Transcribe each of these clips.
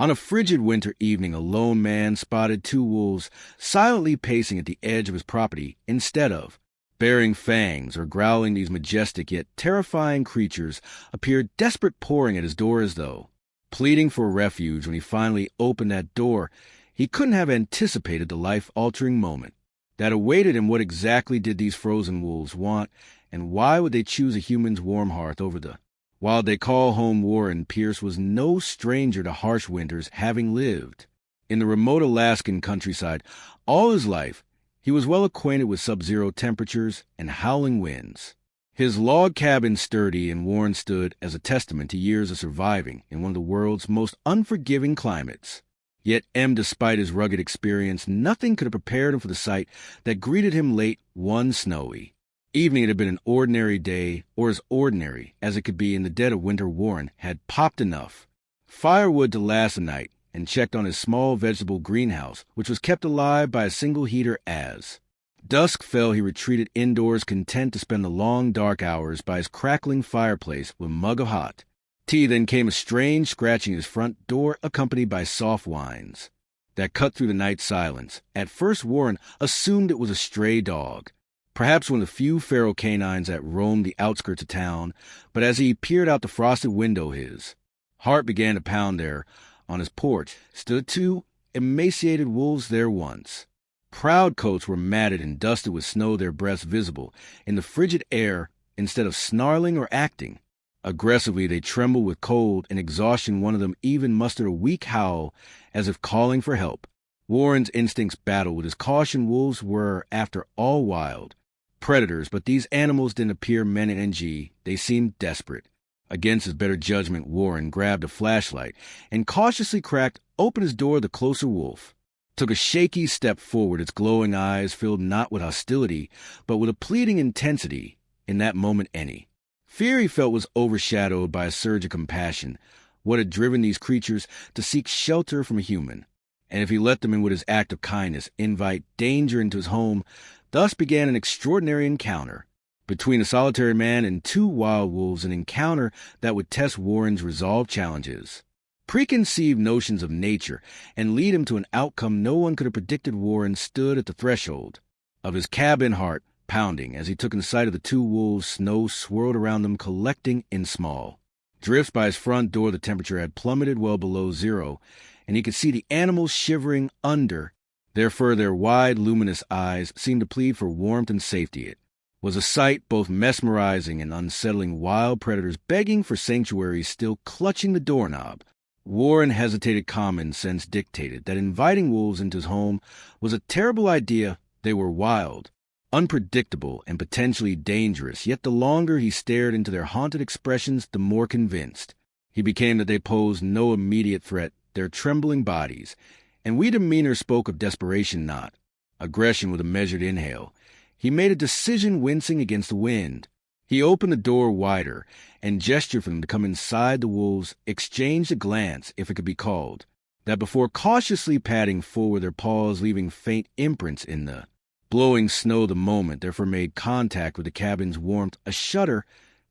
On a frigid winter evening, a lone man spotted two wolves silently pacing at the edge of his property instead of baring fangs or growling. These majestic yet terrifying creatures appeared desperate, pouring at his door as though pleading for refuge. When he finally opened that door, he couldn't have anticipated the life-altering moment that awaited him. What exactly did these frozen wolves want, and why would they choose a human's warm hearth over the wild they call home? Warren Pierce was no stranger to harsh winters, having lived in the remote Alaskan countryside all his life. He was well acquainted with sub-zero temperatures and howling winds. His log cabin, sturdy and worn, stood as a testament to years of surviving in one of the world's most unforgiving climates. Yet, despite his rugged experience, nothing could have prepared him for the sight that greeted him late one snowy evening. It had been an ordinary day, or as ordinary as it could be in the dead of winter. Warren had popped enough firewood to last a night and checked on his small vegetable greenhouse, which was kept alive by a single heater. As dusk fell, he retreated indoors, content to spend the long, dark hours by his crackling fireplace with a mug of hot tea. Then came a strange scratching at his front door, accompanied by soft whines that cut through the night silence. At first, Warren assumed it was a stray dog, perhaps one of the few feral canines that roamed the outskirts of town, but as he peered out the frosted window, his heart began to pound. There, on his porch, stood two emaciated wolves. There once proud coats were matted and dusted with snow, their breaths visible in the frigid air. Instead of snarling or acting aggressively, they trembled with cold and exhaustion. One of them even mustered a weak howl, as if calling for help. Warren's instincts battled with his caution. Wolves were, after all, wild predators, but these animals didn't appear menacing. They seemed desperate. Against his better judgment, Warren grabbed a flashlight and cautiously cracked open his door. The closer wolf took a shaky step forward, its glowing eyes filled not with hostility, but with a pleading intensity. In that moment, any fear he felt was overshadowed by a surge of compassion. What had driven these creatures to seek shelter from a human, and if he let them in with his act of kindness, invite danger into his home? Thus began an extraordinary encounter between a solitary man and two wild wolves, an encounter that would test Warren's resolve, challenges preconceived notions of nature, and lead him to an outcome no one could have predicted. Warren stood at the threshold of his cabin, heart pounding, as he took in sight of the two wolves. Snow swirled around them, collecting in small drifts by his front door. The temperature had plummeted well below zero, and he could see the animals shivering under their fur. Their wide, luminous eyes seemed to plead for warmth and safety. It was a sight both mesmerizing and unsettling. Wild predators begging for sanctuary, still clutching the doorknob. Warren hesitated. Common sense dictated that inviting wolves into his home was a terrible idea. They were wild, unpredictable, and potentially dangerous. Yet the longer he stared into their haunted expressions, the more convinced he became that they posed no immediate threat. Their trembling bodies and weak demeanor spoke of desperation, not aggression. With a measured inhale, he made a decision, wincing against the wind. He opened the door wider and gestured for them to come inside. The wolves exchanged a glance, if it could be called that, before cautiously padding forward, their paws leaving faint imprints in the blowing snow. The moment their fur made contact with the cabin's warmth, a shudder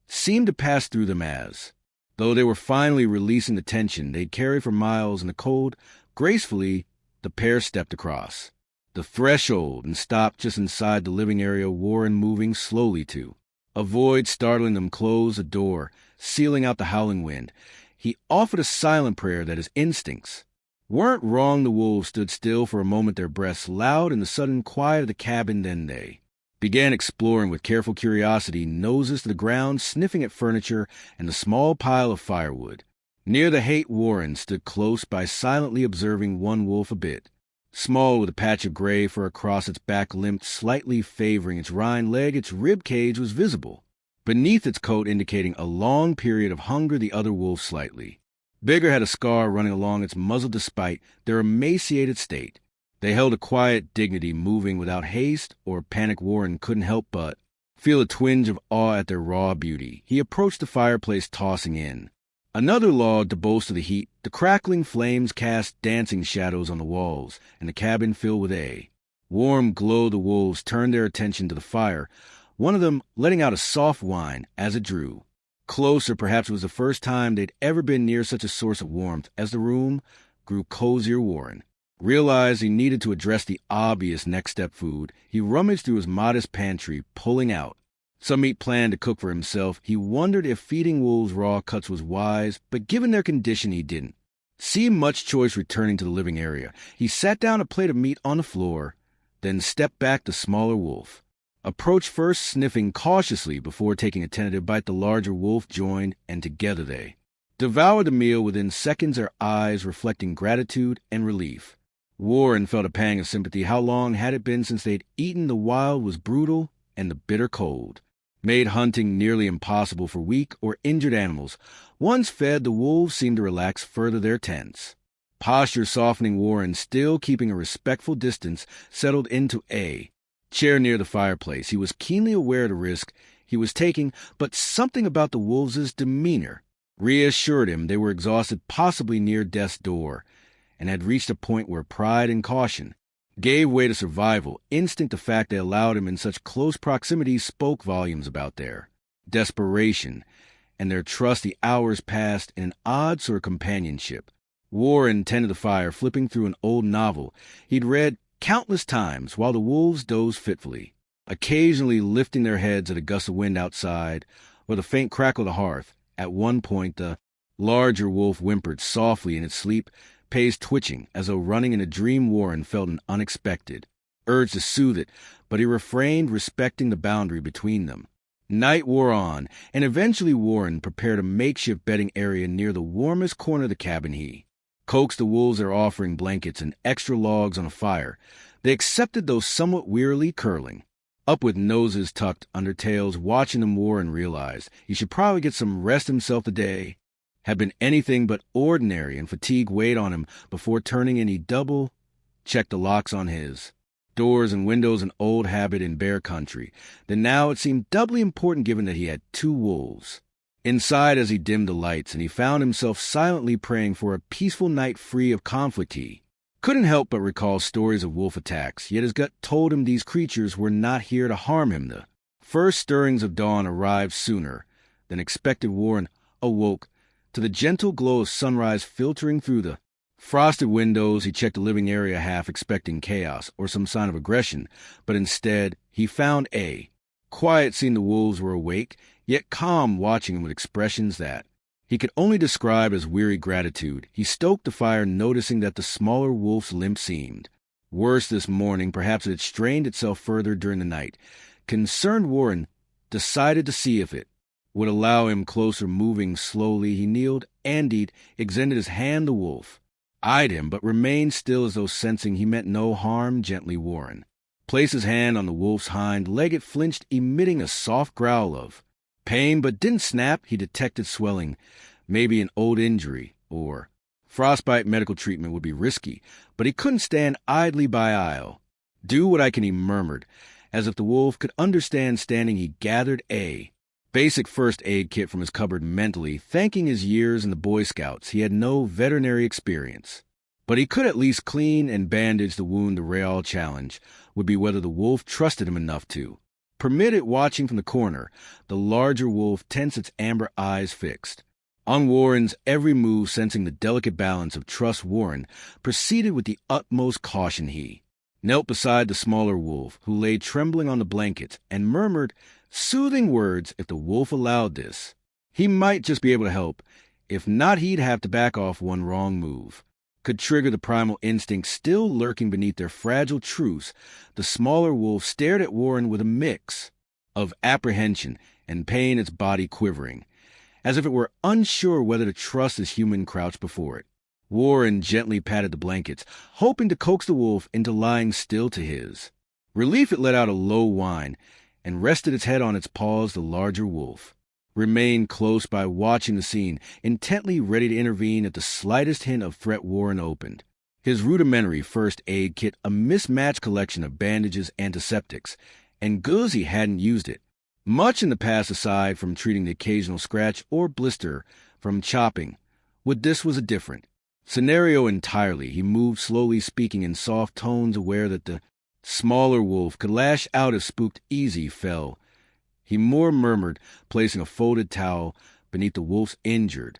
seemed to pass through them, as though they were finally releasing the tension they'd carried for miles in the cold. Gracefully, the pair stepped across the threshold and stopped just inside the living area. Warren, moving slowly to avoid startling them, closed the door, sealing out the howling wind. He offered a silent prayer that his instincts weren't wrong. The wolves stood still for a moment, their breaths loud in the sudden quiet of the cabin. Then they began exploring with careful curiosity, noses to the ground, sniffing at furniture and the small pile of firewood. Near the hate, Warren stood close by, silently observing one wolf, a bit small, with a patch of gray fur across its back, limped slightly, favoring its rind leg. Its rib cage was visible beneath its coat, indicating a long period of hunger. The other wolf, slightly bigger, had a scar running along its muzzle. Despite their emaciated state, they held a quiet dignity, moving without haste or panic. Warren couldn't help but feel a twinge of awe at their raw beauty. He approached the fireplace, tossing in another log to bolster the heat. The crackling flames cast dancing shadows on the walls, and the cabin filled with a warm glow. The wolves turned their attention to the fire, one of them letting out a soft whine as it drew closer. Perhaps it was the first time they'd ever been near such a source of warmth. As the room grew cozier Warren realized he needed to address the obvious next step food. He rummaged through his modest pantry, pulling out some meat planned to cook for himself. He wondered if feeding wolves raw cuts was wise, but given their condition, he didn't see much choice returning to the living area. He sat down a plate of meat on the floor, then stepped back the smaller wolf. Approached first, sniffing cautiously before taking a tentative bite. The larger wolf joined, and together they devoured the meal within seconds, their eyes reflecting gratitude and relief. Warren felt a pang of sympathy. How long had it been since they'd eaten? The wild was brutal, and the bitter cold made hunting nearly impossible for weak or injured animals. Once fed, the wolves seemed to relax further their tents. Posture softening, Warren, still keeping a respectful distance, settled into a chair near the fireplace. He was keenly aware of the risk he was taking, but something about the wolves' demeanor reassured him. They were exhausted, possibly near death's door, and had reached a point where pride and caution gave way to survival instinct. The fact they allowed him in such close proximity spoke volumes about their desperation and their trust. The hours passed in an odd sort of companionship. Warren tended the fire, flipping through an old novel he'd read countless times while the wolves dozed fitfully, occasionally lifting their heads at a gust of wind outside or the faint crackle of the hearth. At one point, the larger wolf whimpered softly in its sleep, pace twitching as though running in a dream. Warren felt an unexpected urge to soothe it, but he refrained, respecting the boundary between them. Night wore on, and eventually Warren prepared a makeshift bedding area near the warmest corner of the cabin. He coaxed the wolves, their offering blankets and extra logs on a fire. They accepted, though somewhat wearily, curling up with noses tucked under tails. Watching them, Warren realized he should probably get some rest himself. The day had been anything but ordinary, and fatigue weighed on him. Before turning in, he double-checked the locks on his doors and windows, an old habit in bear country. Then now it seemed doubly important given that he had two wolves inside. As he dimmed the lights, and he found himself silently praying for a peaceful night free of conflict, he couldn't help but recall stories of wolf attacks, yet his gut told him these creatures were not here to harm him. The first stirrings of dawn arrived sooner than expected. Warren awoke to the gentle glow of sunrise filtering through the frosted windows. He checked the living area, half expecting chaos or some sign of aggression, but instead he found a quiet scene. The wolves were awake, yet calm, watching him with expressions that he could only describe as weary gratitude. He stoked the fire, noticing that the smaller wolf's limp seemed worse this morning. Perhaps it had strained itself further during the night. Concerned, Warren decided to see if it would allow him closer. Moving slowly, he kneeled, Andied, extended his hand. The wolf eyed him, but remained still as though sensing he meant no harm. Gently, Warren placed his hand on the wolf's hind leg. It flinched, emitting a soft growl of pain, but didn't snap. He detected swelling. Maybe an old injury or frostbite. Medical treatment would be risky, but he couldn't stand idly by. I'll do what I can, he murmured. As if the wolf could understand standing, he gathered a basic first aid kit from his cupboard. Mentally thanking his years in the Boy Scouts, he had no veterinary experience, but he could at least clean and bandage the wound. The real challenge would be whether the wolf trusted him enough to permit it. Watching from the corner, the larger wolf tensed, its amber eyes fixed on Warren's every move, sensing the delicate balance of trust. Warren proceeded with the utmost caution. He knelt beside the smaller wolf, who lay trembling on the blankets, and murmured soothing words. If the wolf allowed this, he might just be able to help. If not, he'd have to back off. One wrong move could trigger the primal instinct still lurking beneath their fragile truce. The smaller wolf stared at Warren with a mix of apprehension and pain, its body quivering, as if it were unsure whether to trust his human crouch before it. Warren gently patted the blankets, hoping to coax the wolf into lying still. To his relief, it let out a low whine and rested its head on its paws. The larger wolf remained close by, watching the scene, intently ready to intervene at the slightest hint of threat. Warren opened his rudimentary first aid kit, a mismatched collection of bandages, antiseptics, and goods he hadn't used it much in the past, aside from treating the occasional scratch or blister from chopping. With this was a different scenario entirely. He moved slowly, speaking in soft tones, aware that the smaller wolf could lash out if spooked. Easy fell, he more murmured, placing a folded towel beneath the wolf's injured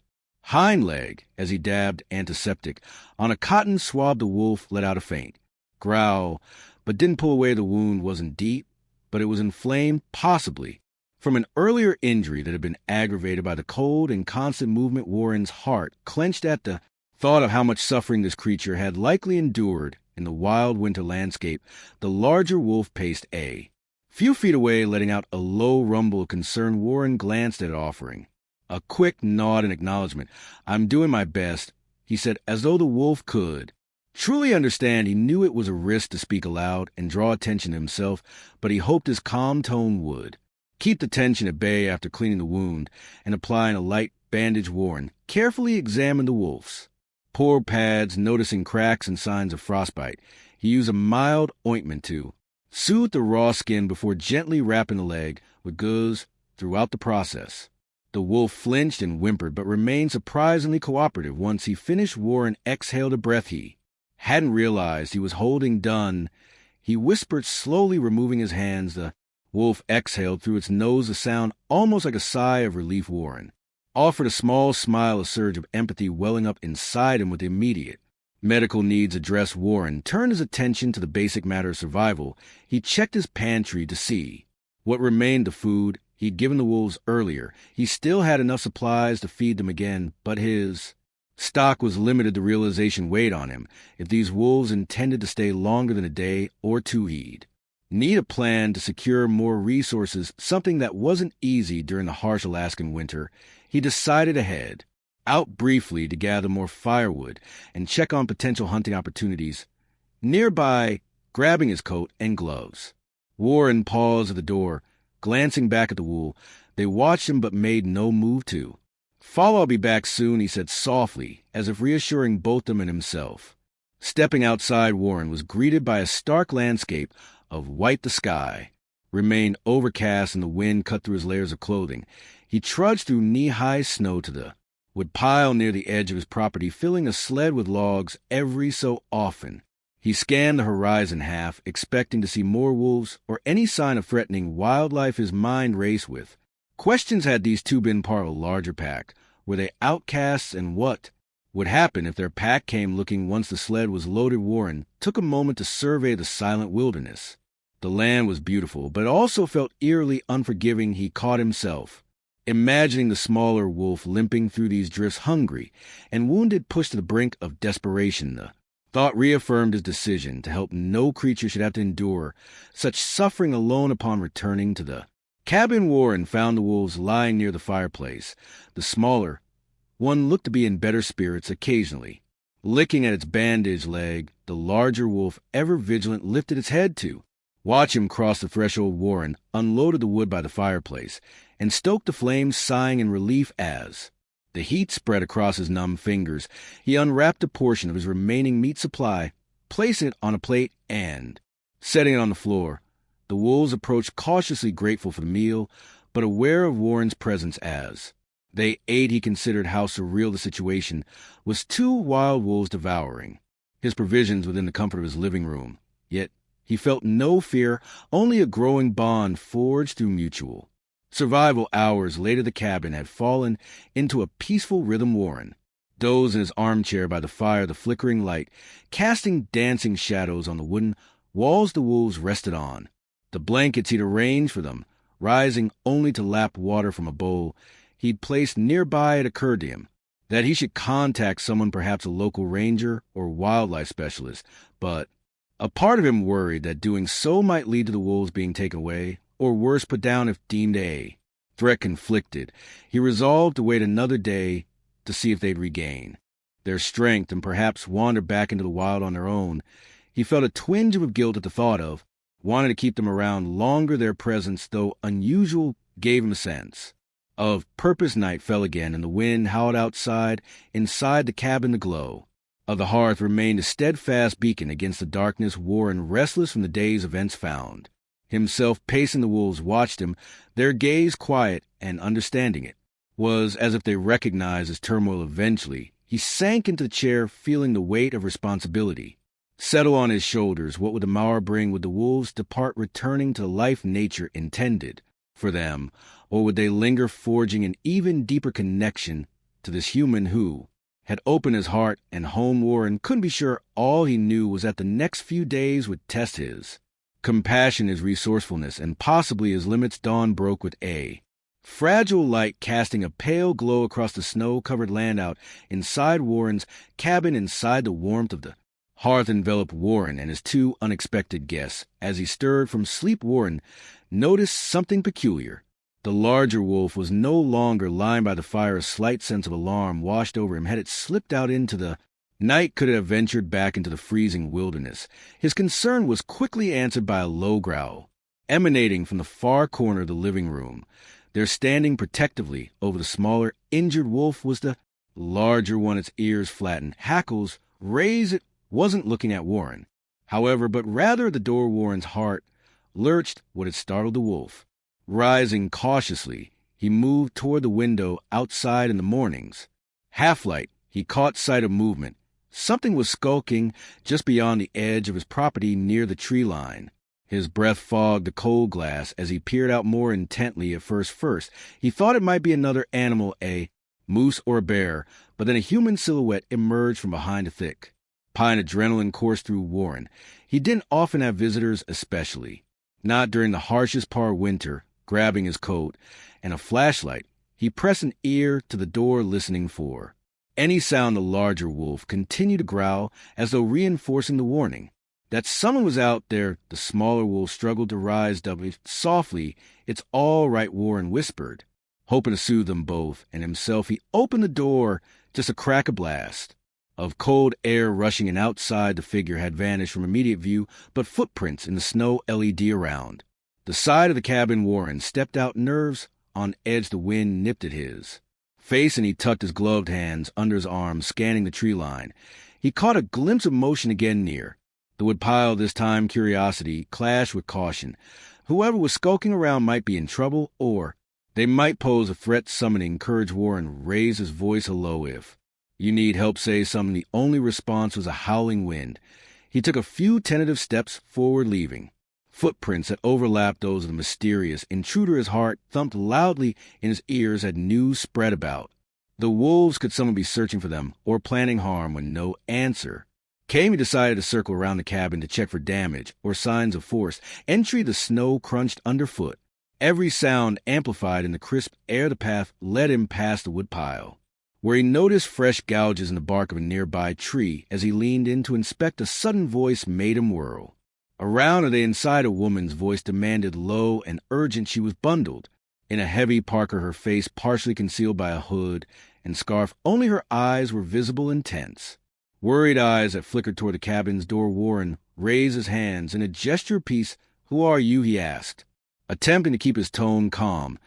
hind leg as he dabbed antiseptic. On a cotton swab, the wolf let out a faint growl, but didn't pull away. The wound wasn't deep, but it was inflamed, possibly from an earlier injury that had been aggravated by the cold and constant movement. Warren's heart clenched at the thought of how much suffering this creature had likely endured in the wild winter landscape. The larger wolf paced a few feet away, letting out a low rumble of concern. Warren glanced at offering a quick nod in acknowledgement. "I'm doing my best," he said, as though the wolf could truly understand. He knew it was a risk to speak aloud and draw attention to himself, but he hoped his calm tone would keep the tension at bay. After cleaning the wound and applying a light bandage, Warren carefully examined the wolf's paw pads, noticing cracks and signs of frostbite. He used a mild ointment to soothe the raw skin before gently wrapping the leg with gauze throughout the process. The wolf flinched and whimpered, but remained surprisingly cooperative. Once he finished, Warren exhaled a breath he hadn't realized he was holding. "Done," he whispered, slowly removing his hands. The wolf exhaled through its nose, a sound almost like a sigh of relief. Warren offered a small smile, a surge of empathy welling up inside him with the immediate medical needs addressed. Warren turned his attention to the basic matter of survival. He checked his pantry to see what remained of food he'd given the wolves earlier. He still had enough supplies to feed them again, but his stock was limited. The realization weighed on him. If these wolves intended to stay longer than a day or two, he'd need a plan to secure more resources, something that wasn't easy during the harsh Alaskan winter. He decided to head out briefly to gather more firewood and check on potential hunting opportunities nearby. Grabbing his coat and gloves, Warren paused at the door, glancing back at the wolf. They watched him but made no move to follow. "I'll be back soon," he said softly, as if reassuring both them and himself. Stepping outside, Warren was greeted by a stark landscape of white. The sky remained overcast and the wind cut through his layers of clothing. He trudged through knee-high snow to the wood pile near the edge of his property, filling a sled with logs every so often. He scanned the horizon, half expecting to see more wolves or any sign of threatening wildlife. His mind raced with questions. Had these two been part of a larger pack? Were they outcasts? And what would happen if their pack came looking once the sled was loaded? Warren took a moment to survey the silent wilderness. The land was beautiful, but also felt eerily unforgiving. He caught himself imagining the smaller wolf limping through these drifts, hungry and wounded, pushed to the brink of desperation. The thought reaffirmed his decision to help. No creature should have to endure such suffering alone. Upon returning to the cabin, Warren found the wolves lying near the fireplace. The smaller one looked to be in better spirits, occasionally licking at its bandaged leg. The larger wolf, ever vigilant, lifted its head to watch him cross the threshold. Warren unloaded the wood by the fireplace and stoked the flames, sighing in relief as the heat spread across his numb fingers. He unwrapped a portion of his remaining meat supply, placing it on a plate and setting it on the floor. The wolves approached, cautiously grateful for the meal, but aware of Warren's presence as they ate. He considered how surreal the situation was. Two wild wolves devouring his provisions within the comfort of his living room. Yet he felt no fear, only a growing bond forged through mutual survival. Hours later, the cabin had fallen into a peaceful rhythm. Warren dozed in his armchair by the fire, the flickering light casting dancing shadows on the wooden walls the wolves rested on. The blankets he'd arranged for them, rising only to lap water from a bowl he'd placed nearby. It occurred to him that he should contact someone, perhaps a local ranger or wildlife specialist, but a part of him worried that doing so might lead to the wolves being taken away, or worse, put down if deemed a threat. Conflicted, he resolved to wait another day to see if they'd regain their strength and perhaps wander back into the wild on their own. He felt a twinge of guilt at the thought of wanting to keep them around longer. Their presence, though unusual, gave him a sense of purpose. Night fell again, and the wind howled outside. Inside the cabin, the glow of the hearth remained a steadfast beacon against the darkness. Warren, restless from the day's events, found himself pacing. The wolves watched him, their gaze quiet and understanding. It was as if they recognized his turmoil. Eventually, he sank into the chair, feeling the weight of responsibility settle on his shoulders. What would the morrow bring? Would the wolves depart, returning to the life nature intended for them, or would they linger, forging an even deeper connection to this human who had opened his heart and home Warren couldn't be sure all he knew was that the next few days would test his compassion, his resourcefulness, and possibly his limits. Dawn broke with a fragile light casting a pale glow across the snow-covered land out inside Warren's cabin. Inside, the warmth of the hearth enveloped Warren and his two unexpected guests. As he stirred from sleep, Warren noticed something peculiar. The larger wolf was no longer lying by the fire. A slight sense of alarm washed over him. Had it slipped out into the night? Could it have ventured back into the freezing wilderness? His concern was quickly answered by a low growl, emanating from the far corner of the living room. There, standing protectively over the smaller, injured wolf, was the larger one, its ears flattened, hackles raised. It wasn't looking at Warren, however, but rather at the door. Warren's heart lurched. What had startled the wolf? Rising cautiously, he moved toward the window outside. In the morning's half-light, he caught sight of movement. Something was skulking just beyond the edge of his property near the tree line. His breath fogged the cold glass as he peered out more intently. At first, he thought it might be another animal, a moose or a bear, but then a human silhouette emerged from behind a thick pine. Adrenaline coursed through Warren. He didn't often have visitors, especially not during the harshest part of winter. Grabbing his coat and a flashlight, he pressed an ear to the door, listening for any sound. The larger wolf continued to growl, as though reinforcing the warning that someone was out there. The smaller wolf struggled to rise. Softly, "It's all right," Warren whispered, hoping to soothe them both and himself. He opened the door, just a crack, a blast of cold air rushing in. Outside, the figure had vanished from immediate view, but footprints in the snow LED around the side of the cabin. Warren stepped out, nerves on edge. The wind nipped at his face, and he tucked his gloved hands under his arms, scanning the tree line. He caught a glimpse of motion again near the woodpile. This time, curiosity clashed with caution. Whoever was skulking around might be in trouble, or they might pose a threat. Summoning courage, Warren raised his voice. "Hello, if you need help, say something." The only response was a howling wind. He took a few tentative steps forward, leaving footprints that overlapped those of the mysterious intruder. His heart thumped loudly in his ears. Had news spread about the wolves? Could someone be searching for them or planning harm? When no answer came, he decided to circle around the cabin to check for damage or signs of forced entry. The snow crunched underfoot, every sound amplified in the crisp air. The path led him past the woodpile, where he noticed fresh gouges in the bark of a nearby tree. As he leaned in to inspect, a sudden voice made him whirl around. Are they inside? A woman's voice demanded, low and urgent. She was bundled in a heavy parka, her face partially concealed by a hood and scarf. Only her eyes were visible, intense, worried eyes that flickered toward the cabin's door. Warren raised his hands in a gesture of peace. "Who are you?" he asked, attempting to keep his tone calm.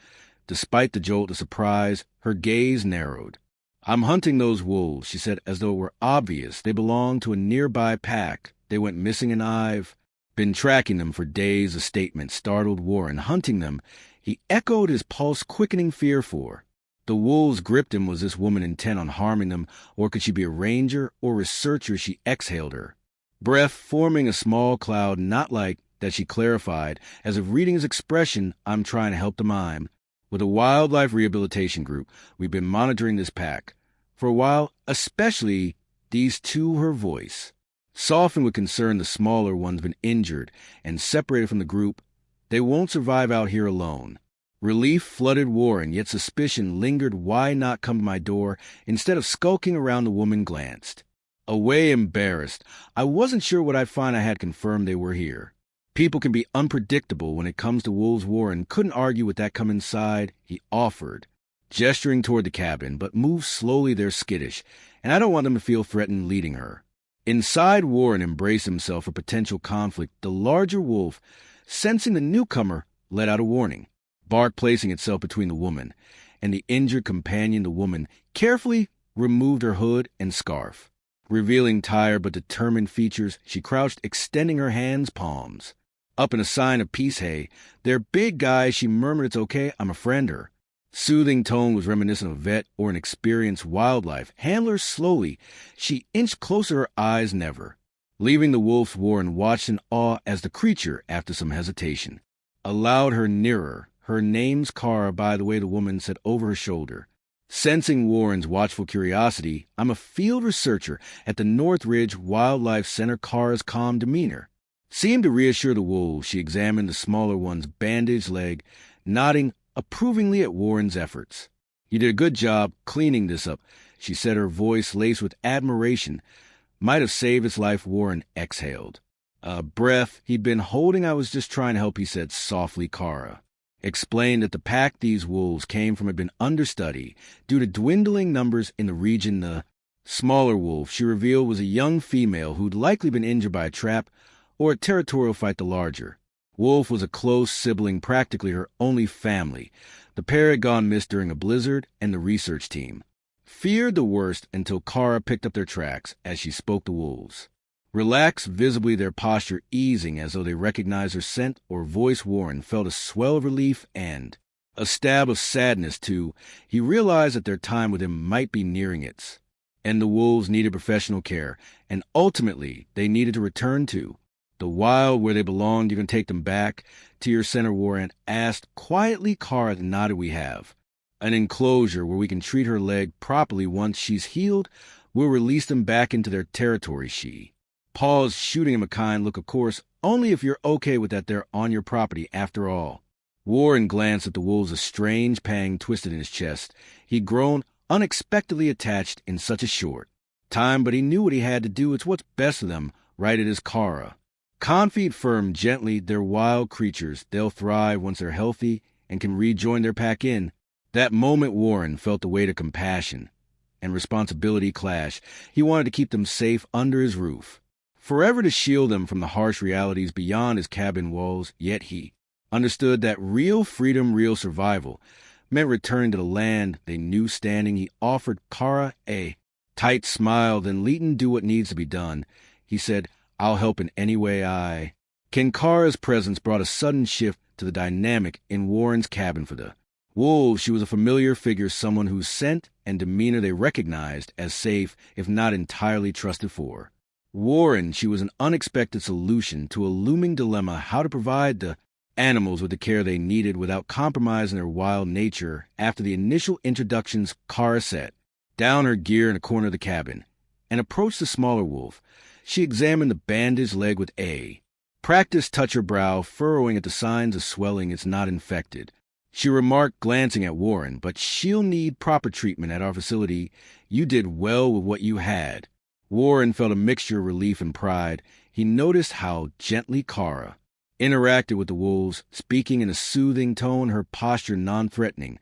Despite the jolt of surprise, her gaze narrowed. "I'm hunting those wolves," she said, as though it were obvious. "They belong to a nearby pack. They went missing, and I've been tracking them for days." A statement startled Warren. "Hunting them?" He echoed, his pulse quickening. Fear for the wolves gripped him. Was this woman intent on harming them, or could she be a ranger or researcher? She exhaled, her breath forming a small cloud. "Not like that," she clarified, as if reading his expression. "I'm trying to help them. I'm with a wildlife rehabilitation group. We've been monitoring this pack for a while, especially these two." Her voice softened with concern. "The smaller one's been injured and separated from the group. They won't survive out here alone." Relief flooded Warren, yet suspicion lingered. "Why not come to my door instead of skulking around?" The woman glanced away, embarrassed. "I wasn't sure what I'd find." I had confirmed they were here. People can be unpredictable when it comes to wolves. Warren couldn't argue with that. "Come inside," he offered, gesturing toward the cabin. "But move slowly, they're skittish, and I don't want them to feel threatened." Leading her inside, Warren embraced himself for potential conflict. The larger wolf, sensing the newcomer, let out a warning bark, placing itself between the woman and the injured companion. The woman carefully removed her hood and scarf, revealing tired but determined features. She crouched, extending her hands, palms up in a sign of peace. "Hey, they're big guys," she murmured. "It's okay, I'm a friend." Her soothing tone was reminiscent of a vet or an experienced wildlife handler. Slowly, she inched closer, her eyes never leaving the wolf's. Warren watched in awe as the creature, after some hesitation, allowed her nearer. "Her name's Kara, by the way," the woman said over her shoulder, Sensing Warren's watchful curiosity, I'm a field researcher at the Northridge Wildlife Center. Kara's calm demeanor seemed to reassure the wolves. She examined the smaller one's bandaged leg, nodding approvingly at Warren's efforts. "You did a good job cleaning this up," she said, her voice laced with admiration. "Might have saved its life." Warren exhaled. A breath he'd been holding. "I was just trying to help," he said softly. Kara explained that the pack these wolves came from had been understudy due to dwindling numbers in the region. The smaller wolf, she revealed, was a young female who'd likely been injured by a trap or a territorial fight. The larger wolf was a close sibling, practically her only family. The pair had gone missed during a blizzard, and the research team feared the worst until Kara picked up their tracks as she spoke to wolves. Relaxed, visibly their posture easing as though they recognized her scent or voice, Warren felt a swell of relief and a stab of sadness, too. He realized that their time with him might be nearing its end. The wolves needed professional care, and ultimately they needed to return to the wild where they belonged. "You can take them back to your center?" Warren asked quietly. Kara nodded. "We have an enclosure where we can treat her leg properly. Once she's healed, we'll release them back into their territory." She paused, shooting him a kind look. "Of course, only if you're okay with that. They're on your property after all." Warren glanced at the wolves. A strange pang twisted in his chest. He'd grown unexpectedly attached in such a short time, but he knew what he had to do. "It's what's best for them, right?" It is. Kara confided firm gently. "They're wild creatures. They'll thrive once they're healthy and can rejoin their pack." In that moment, Warren felt the weight of compassion and responsibility clash. He wanted to keep them safe under his roof, forever to shield them from the harsh realities beyond his cabin walls. Yet he understood that real freedom, real survival, meant returning to the land they knew standing. He offered Kara a tight smile. "Then Leighton, do what needs to be done," he said. "I'll help in any way I can." Kara's presence brought a sudden shift to the dynamic in Warren's cabin. For the wolves, she was a familiar figure, someone whose scent and demeanor they recognized as safe, if not entirely trusted. For Warren, she was an unexpected solution to a looming dilemma: how to provide the animals with the care they needed without compromising their wild nature. After the initial introductions, Kara set down her gear in a corner of the cabin and approached the smaller wolf. She examined the bandaged leg with a practiced touch, her brow furrowing at the signs of swelling. "It's not infected," she remarked, glancing at Warren, "but she'll need proper treatment at our facility. You did well with what you had." Warren felt a mixture of relief and pride. He noticed how gently Kara interacted with the wolves, speaking in a soothing tone, her posture non-threatening.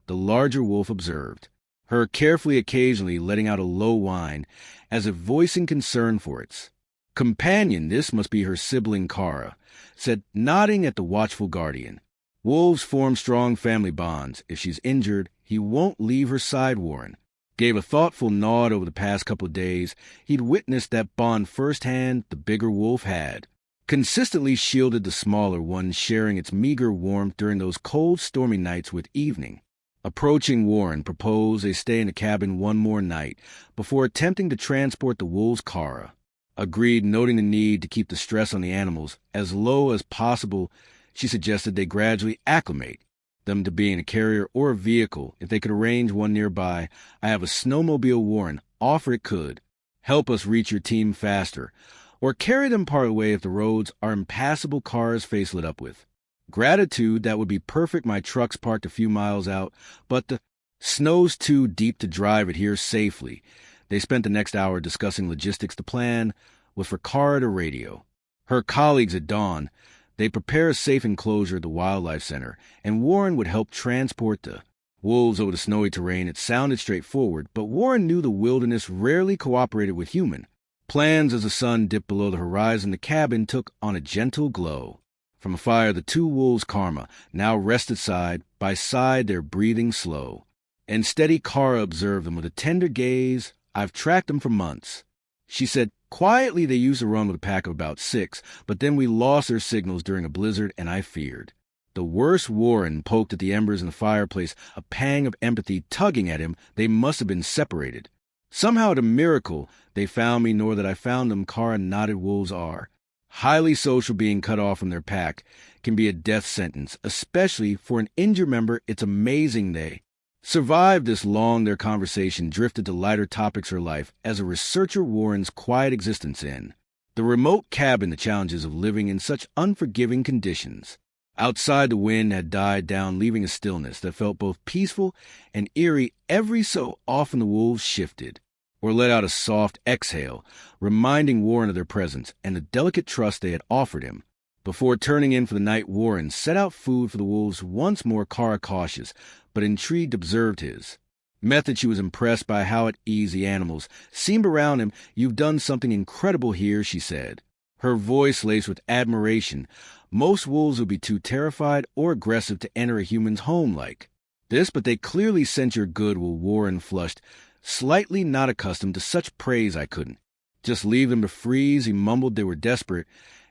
The larger wolf observed her carefully, occasionally letting out a low whine, as if voicing concern for its companion. "This must be her sibling," Kara said, nodding at the watchful guardian. "Wolves form strong family bonds. If she's injured, he won't leave her side." Warren gave a thoughtful nod. Over the past couple of days, he'd witnessed that bond firsthand. The bigger wolf had consistently shielded the smaller one, sharing its meager warmth during those cold, stormy nights. With evening approaching, Warren proposed they stay in the cabin one more night before attempting to transport the wolves. Kara agreed, noting the need to keep the stress on the animals as low as possible. She suggested they gradually acclimate them to being a carrier or a vehicle if they could arrange one nearby. "I have a snowmobile," Warren offered. "It could help us reach your team faster, or carry them part of the way if the roads are impassable." Kara's face lit up with gratitude. "That would be perfect. My truck's parked a few miles out, but the snow's too deep to drive it here safely." They spent the next hour discussing logistics. The plan was for Kara to radio her colleagues at dawn. They prepare a safe enclosure at the Wildlife Center, and Warren would help transport the wolves over the snowy terrain. It sounded straightforward, but Warren knew the wilderness rarely cooperated with human plans. As the sun dipped below the horizon, the cabin took on a gentle glow from a fire. The two wolves, Karma, now rested side by side, their breathing slow and steady. Kara observed them with a tender gaze. "I've tracked them for months," she said quietly. "They used to run with a pack of about 6, but then we lost their signals during a blizzard, and I feared the worst." Warren poked at the embers in the fireplace, a pang of empathy tugging at him. "They must have been separated. Somehow, it's a miracle they found me, nor that I found them." Kara nodded. "Wolves are highly social. Being cut off from their pack can be a death sentence, especially for an injured member. It's amazing they Survived this long, their conversation drifted to lighter topics of her life as a researcher Warren's quiet existence in the remote cabin, the challenges of living in such unforgiving conditions. Outside, the wind had died down, leaving a stillness that felt both peaceful and eerie. Every so often the wolves shifted, or let out a soft exhale, reminding Warren of their presence and the delicate trust they had offered him. Before turning in for the night, Warren set out food for the wolves. Once more, Kara, cautious but intrigued, observed his method. She was impressed by how at ease the animals seemed around him. "You've done something incredible here," she said, her voice laced with admiration. "Most wolves would be too terrified or aggressive to enter a human's home like this, but they clearly sense your goodwill." Warren flushed, slightly not accustomed to such praise. "I couldn't just leave them to freeze," he mumbled. "They were desperate,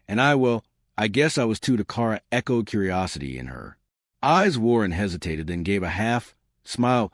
and I guess I was too." Kara echoed curiosity in her eyes. Warren hesitated, then gave a half smile.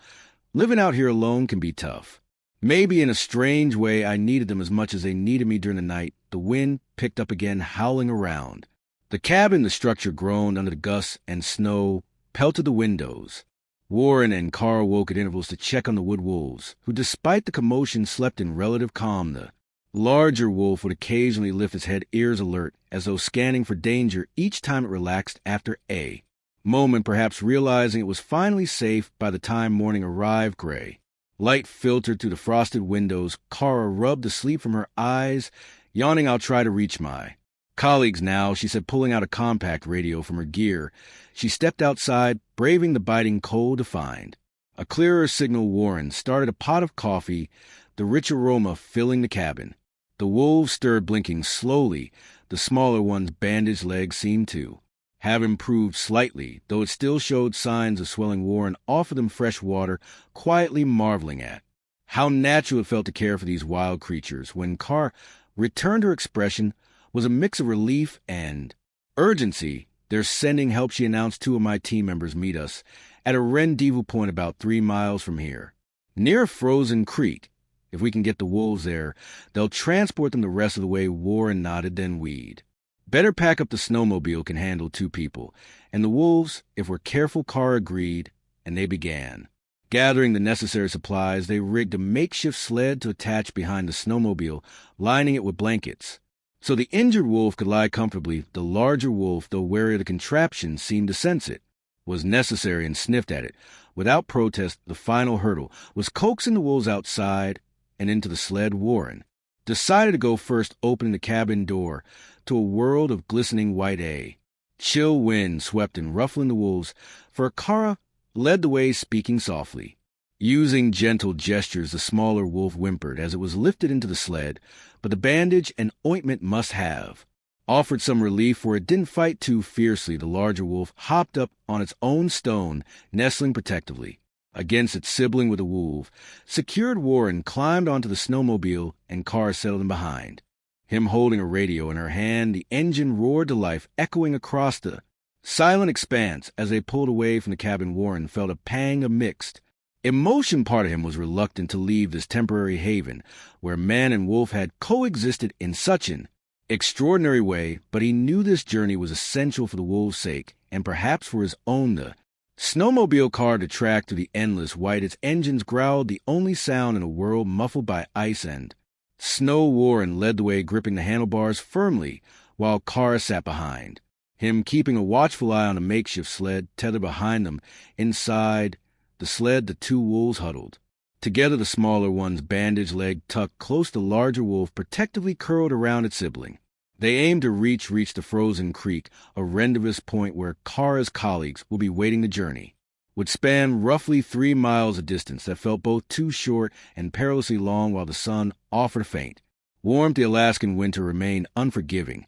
"Living out here alone can be tough. Maybe in a strange way I needed them as much as they needed me during the night." The wind picked up again, howling around the cabin. The structure groaned under the gusts, and snow pelted the windows. Warren and Kara woke at intervals to check on the wood wolves, who, despite the commotion, slept in relative calm. The larger wolf would occasionally lift its head, ears alert, as though scanning for danger each time it relaxed after a moment, perhaps realizing it was finally safe. By the time morning arrived, gray light filtered through the frosted windows. Kara rubbed the sleep from her eyes, yawning. "I'll try to reach my colleagues now," she said, pulling out a compact radio from her gear. She stepped outside, braving the biting cold to find a clearer signal. Warren started a pot of coffee, the rich aroma filling the cabin. The wolves stirred, blinking slowly. The smaller one's bandaged legs seemed to have improved slightly, though it still showed signs of swelling. Warren offered them fresh water, quietly marveling at how natural it felt to care for these wild creatures. When Kara returned, her expression was a mix of relief and urgency. "They're sending help," she announced. "Two of my team members meet us at a rendezvous point about 3 miles from here, near a frozen creek. If we can get the wolves there, they'll transport them the rest of the way." Warren nodded. "Then we'd better pack up. The snowmobile can handle 2 people. And the wolves, if we're careful." Kara agreed, and they began gathering the necessary supplies. They rigged a makeshift sled to attach behind the snowmobile, lining it with blankets so the injured wolf could lie comfortably. The larger wolf, though wary of the contraption, seemed to sense it was necessary and sniffed at it without protest. The final hurdle was coaxing the wolves outside and into the sled. Warren decided to go first, opening the cabin door to a world of glistening white. A chill wind swept in, ruffling the wolves, for Kara led the way, speaking softly. Using gentle gestures, the smaller wolf whimpered as it was lifted into the sled, but the bandage and ointment must have offered some relief, for it didn't fight too fiercely. The larger wolf hopped up on its own stone, nestling protectively against its sibling with a wolf. Secured, Warren climbed onto the snowmobile, and Kara settled in behind him, holding a radio in her hand. The engine roared to life, echoing across the silent expanse. As they pulled away from the cabin, Warren felt a pang of mixed emotion. Part of him was reluctant to leave this temporary haven where man and wolf had coexisted in such an extraordinary way, but he knew this journey was essential for the wolves' sake, and perhaps for his own. The snowmobile car to track through the endless white. Its engines growled, the only sound in a world muffled by ice and snow. Warren led the way, gripping the handlebars firmly, while Kara sat behind him, keeping a watchful eye on a makeshift sled tethered behind them. Inside the sled, the 2 wolves huddled together, the smaller one's bandaged leg tucked close. The larger wolf protectively curled around its sibling. They aimed to reach the frozen creek, a rendezvous point where Kara's colleagues will be waiting. The journey would span roughly 3 miles, a distance that felt both too short and perilously long. While the sun offered a faint warmth, the Alaskan winter remained unforgiving,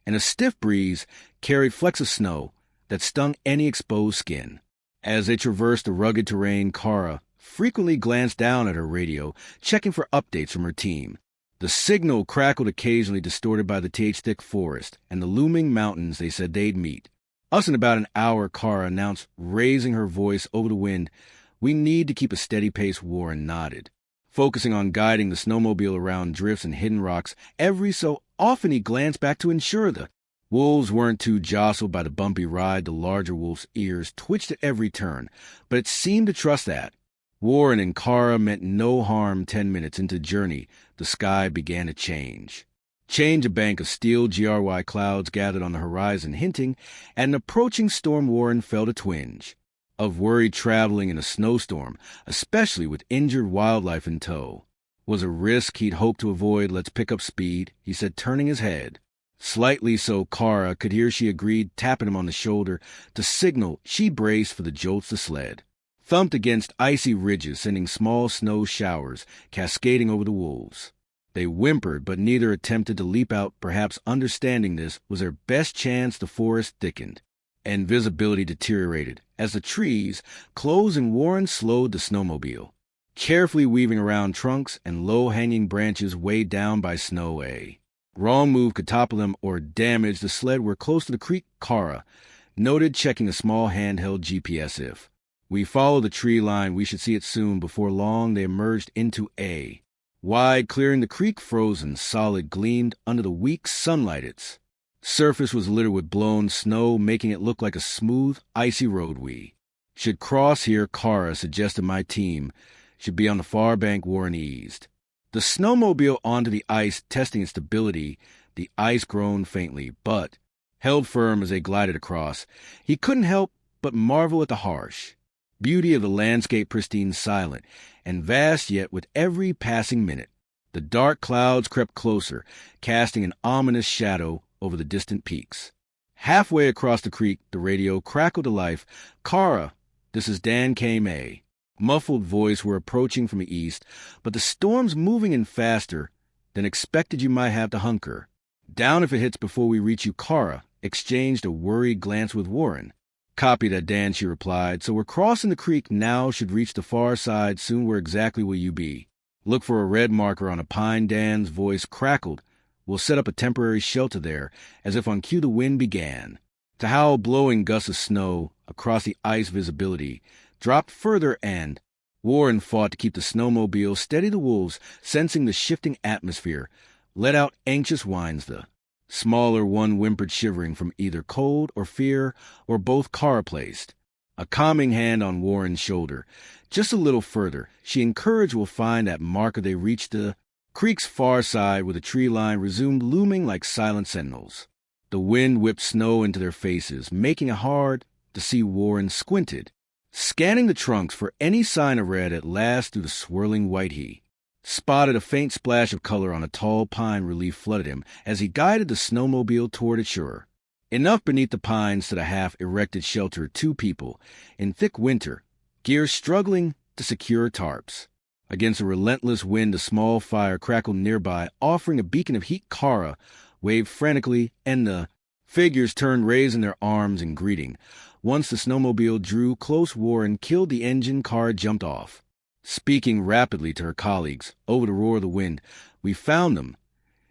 and a stiff breeze carried flecks of snow that stung any exposed skin. As they traversed the rugged terrain, Kara frequently glanced down at her radio, checking for updates from her team. The signal crackled occasionally, distorted by the thick forest and the looming mountains. "They said they'd meet us in about an hour," Kara announced, raising her voice over the wind. "We need to keep a steady pace." Warren nodded, focusing on guiding the snowmobile around drifts and hidden rocks. Every so often he glanced back to ensure the Wolves weren't too jostled by the bumpy ride. The larger wolf's ears twitched at every turn, but it seemed to trust that. Warren and Kara meant no harm. 10 minutes into the journey, the sky began to change. A bank of steel GRY clouds gathered on the horizon, hinting at an approaching storm. Warren felt a twinge of worry traveling in a snowstorm, especially with injured wildlife in tow. Was a risk he'd hoped to avoid. Let's pick up speed, he said, turning his head. Slightly so Kara could hear she agreed, tapping him on the shoulder to signal she braced for the jolts the sled thumped against icy ridges, sending small snow showers cascading over the wolves. They whimpered, but neither attempted to leap out. Perhaps understanding this was their best chance. The forest thickened, and visibility deteriorated as the trees closed and Warren slowed the snowmobile, carefully weaving around trunks and low-hanging branches weighed down by snow. Wrong move could topple them or damage the sled. We're close to the creek, Kara noted, checking a small handheld GPS. If we follow the tree line, we should see it soon. Before long, they emerged into a wide clearing. The creek, frozen solid, gleamed under the weak sunlight. Its surface was littered with blown snow, making it look like a smooth, icy road. We should cross here, Kara suggested. My team should be on the far bank. Warren eased the snowmobile onto the ice, testing its stability. The ice groaned faintly, but held firm as they glided across. He couldn't help but marvel at the harsh beauty of the landscape, pristine, silent, and vast. Yet with every passing minute, the dark clouds crept closer, casting an ominous shadow over the distant peaks. Halfway across the creek, the radio crackled to life. Kara, this is Dan K. Muffled voice. We're approaching from the east, but the storm's moving in faster than expected. You might have to hunker down if it hits before we reach you. Kara exchanged a worried glance with Warren. Copy that, Dan, she replied. So we're crossing the creek now, should reach the far side soon. Where exactly will you be? Look for a red marker on a pine. Dan's voice crackled. We'll set up a temporary shelter there. As if on cue, the wind began to howl, blowing gusts of snow across the ice. Visibility dropped further, and Warren fought to keep the snowmobile steady. The wolves, sensing the shifting atmosphere, let out anxious whines. The smaller one whimpered, shivering from either cold or fear, or both. Kara placed a calming hand on Warren's shoulder. Just a little further, she encouraged. We'll find that marker. They reached the creek's far side, where the tree line resumed looming like silent sentinels. The wind whipped snow into their faces, making it hard to see. Warren squinted, scanning the trunks for any sign of red. At last, through the swirling white, he spotted a faint splash of color on a tall pine. Relief flooded him as he guided the snowmobile toward its shore. Enough beneath the pines to the half-erected shelter. Two people in thick winter gear, struggling to secure tarps. Against a relentless wind, a small fire crackled nearby, offering a beacon of heat. Kara waved frantically, and the figures turned, raising their arms in greeting. Once the snowmobile drew close, Warren killed the engine. Kara jumped off, speaking rapidly to her colleagues over the roar of the wind. We found them,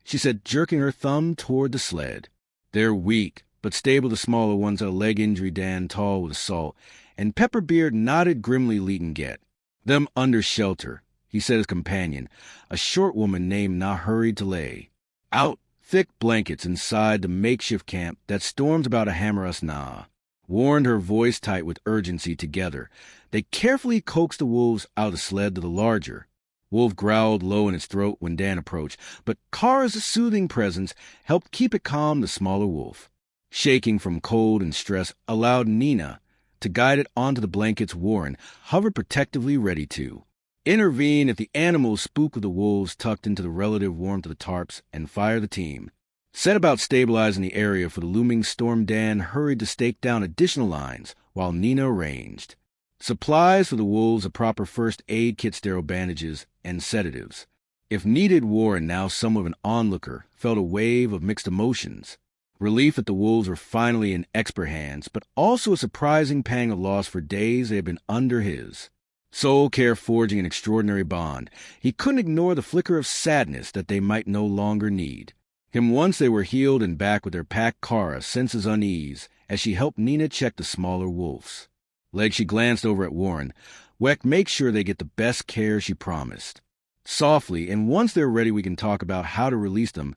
she said, jerking her thumb toward the sled. They're weak, but stable. The smaller ones had a leg injury. Dan, tall with assault, and Pepperbeard nodded grimly. Leading get them under shelter, he said. His companion, a short woman named Na, hurried to lay out thick blankets inside the makeshift camp. That storm's about to hammer us. Na warned, her voice tight with urgency. Together, they carefully coaxed the wolves out of the sled. To the larger wolf growled low in its throat when Dan approached, but Kara's soothing presence helped keep it calm. The smaller wolf, shaking from cold and stress, allowed Nina to guide it onto the blankets. Warren hovered protectively, ready to intervene if the animals spook of the wolves, tucked into the relative warmth of the tarps, and fire. The team set about stabilizing the area for the looming storm. Dan hurried to stake down additional lines, while Nina arranged supplies for the wolves, a proper first aid kit, sterile bandages, and sedatives. If needed, Warren, now somewhat of an onlooker, felt a wave of mixed emotions. Relief that the wolves were finally in expert hands, but also a surprising pang of loss. For days they had been under his soul care, forging an extraordinary bond. He couldn't ignore the flicker of sadness that they might no longer need him once they were healed and back with their pack. Kara senses unease as she helped Nina check the smaller wolf's leg. She glanced over at Warren. Weck, make sure they get the best care, she promised softly, and once they're ready we can talk about how to release them.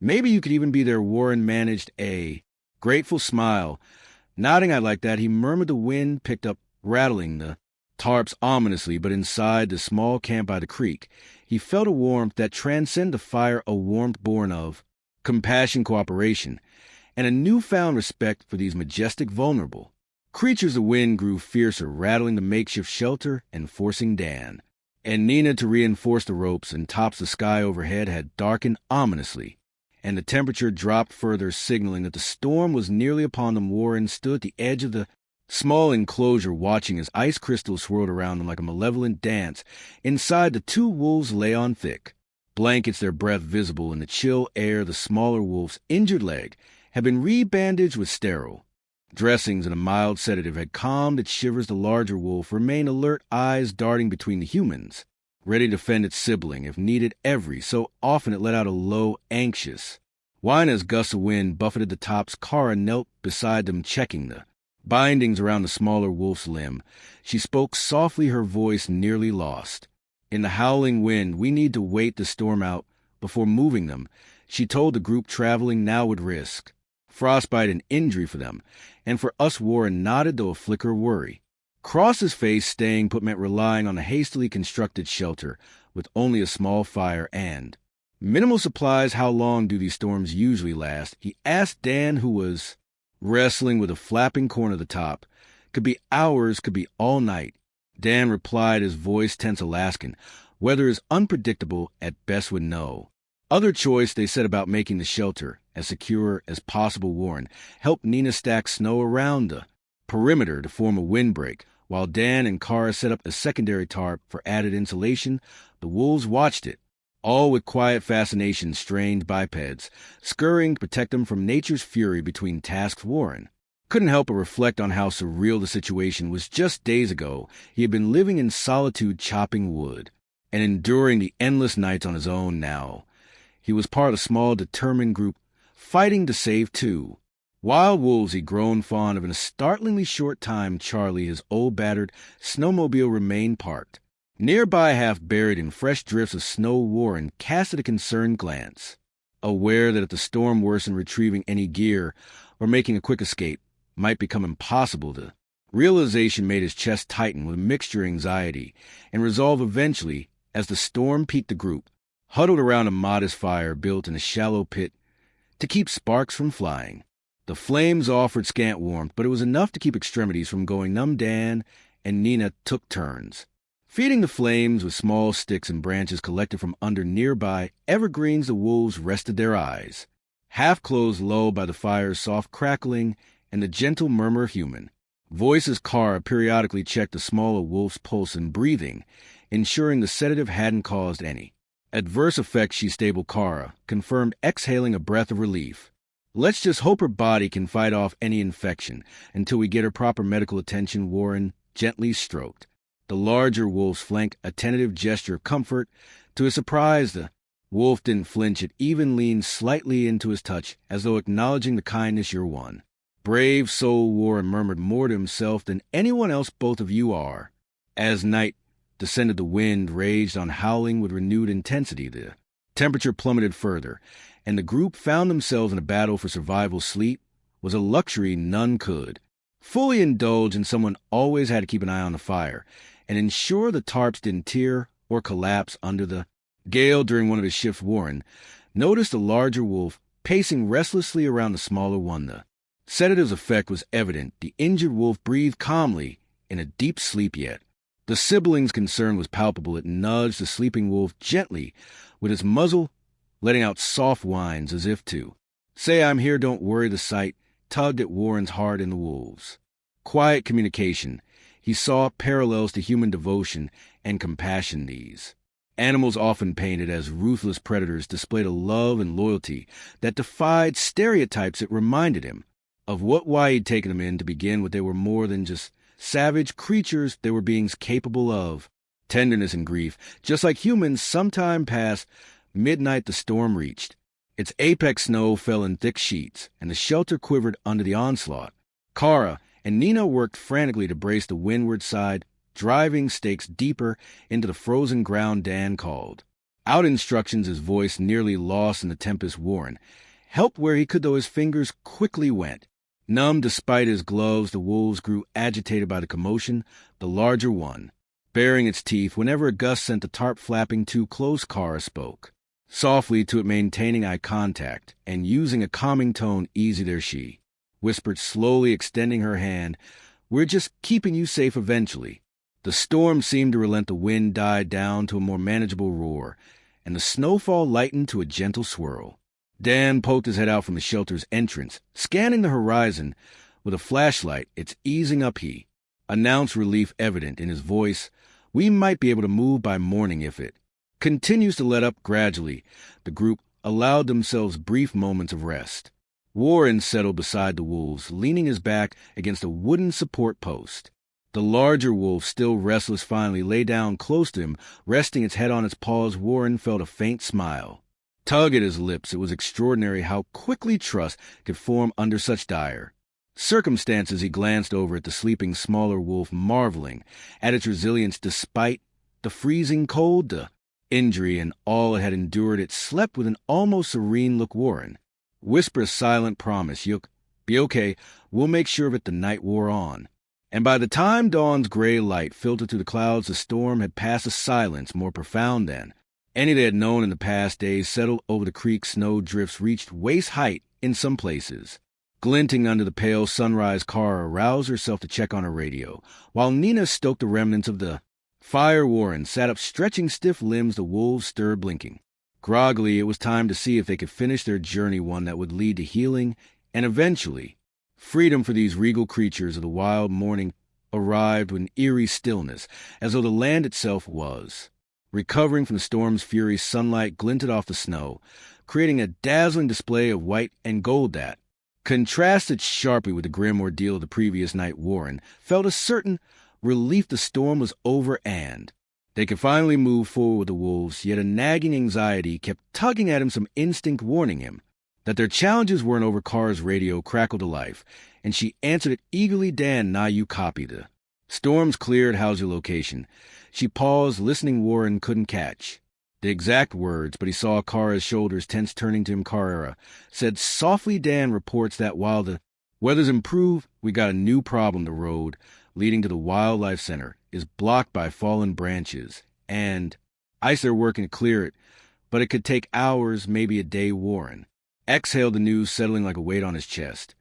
Maybe you could even be there. Warren managed a grateful smile. Nodding, I like that, he murmured. The wind picked up, rattling the tarps ominously, but inside the small camp by the creek, he felt a warmth that transcended the fire, a warmth born of compassion, cooperation, and a newfound respect for these majestic, vulnerable creatures. The wind grew fiercer, rattling the makeshift shelter and forcing Dan and Nina to reinforce the ropes, and tops the sky overhead had darkened ominously, and the temperature dropped further, signaling that the storm was nearly upon them. Warren stood at the edge of the small enclosure, watching as ice crystals swirled around them like a malevolent dance. Inside, the two wolves lay on thick blankets, their breath visible in the chill air. The smaller wolf's injured leg had been rebandaged with sterile dressings, and a mild sedative had calmed its shivers. The larger wolf remained alert, eyes darting between the humans, ready to defend its sibling if needed. Every so often it let out a low, anxious whine as gusts of wind buffeted the tops. Kara knelt beside them, checking the bindings around the smaller wolf's limb. She spoke softly, her voice nearly lost in the howling wind. "We need to wait the storm out before moving them," she told the group. "Traveling now would risk frostbite and injury for them, and for us." Warren nodded, though a flicker of worry crossed his face. Staying put meant relying on a hastily constructed shelter with only a small fire and minimal supplies. "How long do these storms usually last?" he asked Dan, who was wrestling with a flapping corner of the top. "Could be hours, could be all night," Dan replied, his voice tense Alaskan. "Weather is unpredictable. At best would know other choice." They set about making the shelter as secure as possible. Warren helped Nina stack snow around the perimeter to form a windbreak, while Dan and Kara set up a secondary tarp for added insulation. The wolves watched it, all with quiet fascination, strained bipeds scurrying to protect them from nature's fury between tasks. Warren couldn't help but reflect on how surreal the situation was. Just days ago, he had been living in solitude, chopping wood, and enduring the endless nights on his own. Now he was part of a small, determined group fighting to save two wild wolves he'd grown fond of. In a startlingly short time, Charlie, his old battered snowmobile, remained parked nearby, half buried in fresh drifts of snow. Warren casted a concerned glance, aware that if the storm worsened, retrieving any gear or making a quick escape might become impossible. The realization made his chest tighten with a mixture of anxiety and resolve. Eventually, as the storm peaked, the group huddled around a modest fire built in a shallow pit to keep sparks from flying. The flames offered scant warmth, but it was enough to keep extremities from going numb. Dan and Nina took turns feeding the flames with small sticks and branches collected from under nearby evergreens. The wolves rested their eyes, half closed, lulled by the fire's soft crackling and the gentle murmur of human voices. Kara periodically checked the smaller wolf's pulse and breathing, ensuring the sedative hadn't caused any adverse effects. She stabled Kara, confirmed, exhaling a breath of relief. "Let's just hope her body can fight off any infection until we get her proper medical attention." Warren gently stroked the larger wolf's flank, a tentative gesture of comfort. To his surprise, the wolf didn't flinch. It even leaned slightly into his touch, as though acknowledging the kindness. "You're one brave soul," Warren murmured, "more to himself than anyone else. Both of you are." As night descended, the wind raged on, howling with renewed intensity. The temperature plummeted further, and the group found themselves in a battle for survival. Sleep was a luxury none could fully indulge in. Someone always had to keep an eye on the fire and ensure the tarps didn't tear or collapse under the gale. During one of his shifts, Warren noticed a larger wolf pacing restlessly around the smaller one. The sedative's effect was evident. The injured wolf breathed calmly, in a deep sleep, yet the sibling's concern was palpable. It nudged the sleeping wolf gently with its muzzle, letting out soft whines as if to say, "I'm here, don't worry." The sight tugged at Warren's heart. In the wolves' quiet communication, he saw parallels to human devotion and compassion. These animals, often painted as ruthless predators, displayed a love and loyalty that defied stereotypes. It reminded him of why he'd taken them in to begin with. They were more than just savage creatures. They were beings capable of tenderness and grief, just like humans. Sometime past midnight, the storm reached its apex. Snow fell in thick sheets, and the shelter quivered under the onslaught. Kara and Nina worked frantically to brace the windward side, driving stakes deeper into the frozen ground. Dan called Out instructions, his voice nearly lost in the tempest. Warren helped where he could, though his fingers quickly went. Numb despite his gloves, the wolves grew agitated by the commotion, the larger one, baring its teeth whenever a gust sent the tarp flapping too close. Kara spoke softly to it, maintaining eye contact, and using a calming tone. Easy there, she whispered, slowly extending her hand. We're just keeping you safe eventually. The storm seemed to relent. The wind died down to a more manageable roar, and the snowfall lightened to a gentle swirl. Dan poked his head out from the shelter's entrance, scanning the horizon with a flashlight. It's easing up, he announced, relief evident in his voice. We might be able to move by morning if it continues to let up. Gradually, the group allowed themselves brief moments of rest. Warren settled beside the wolves, leaning his back against a wooden support post. The larger wolf, still restless, finally lay down close to him, resting its head on its paws. Warren felt a faint smile tug at his lips. It was extraordinary how quickly trust could form under such dire circumstances. He glanced over at the sleeping smaller wolf, marveling at its resilience despite the freezing cold, the injury, and all it had endured. It slept with an almost serene look. Warren whispered a silent promise. You'll be okay. We'll make sure of it. The night wore on, and by the time dawn's gray light filtered through the clouds, the storm had passed. A silence more profound than any they had known in the past days settled over the creek. Snow drifts reached waist height in some places, glinting under the pale sunrise. Kara aroused herself to check on her radio, while Nina stoked the remnants of the fire. Warren sat up, stretching stiff limbs. The wolves stirred, blinking groggily. It was time to see if they could finish their journey, one that would lead to healing and eventually freedom for these regal creatures of the wild. Morning arrived with an eerie stillness, as though the land itself was recovering from the storm's fury. Sunlight glinted off the snow, creating a dazzling display of white and gold that contrasted sharply with the grim ordeal of the previous night. Warren felt a certain relief the storm was over and they could finally move forward with the wolves, yet a nagging anxiety kept tugging at him, some instinct warning him that their challenges weren't over. Kara's radio crackled to life, and she answered it eagerly. Dan, now you copy. The storm's cleared. How's your location? She paused, listening. Warren couldn't catch the exact words, but he saw Kara's shoulders tense. Turning to him, Kara said softly, Dan reports that while the weather's improved, we got a new problem. The road leading to the wildlife center is blocked by fallen branches and ice. They're working to clear it, but it could take hours, maybe a day. Warren exhaled, the news settling like a weight on his chest.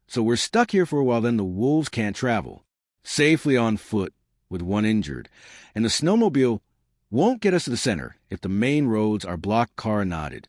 So we're stuck here for a while. Then the wolves can't travel safely on foot with one injured, and the snowmobile won't get us to the center if the main roads are blocked. Kara nodded.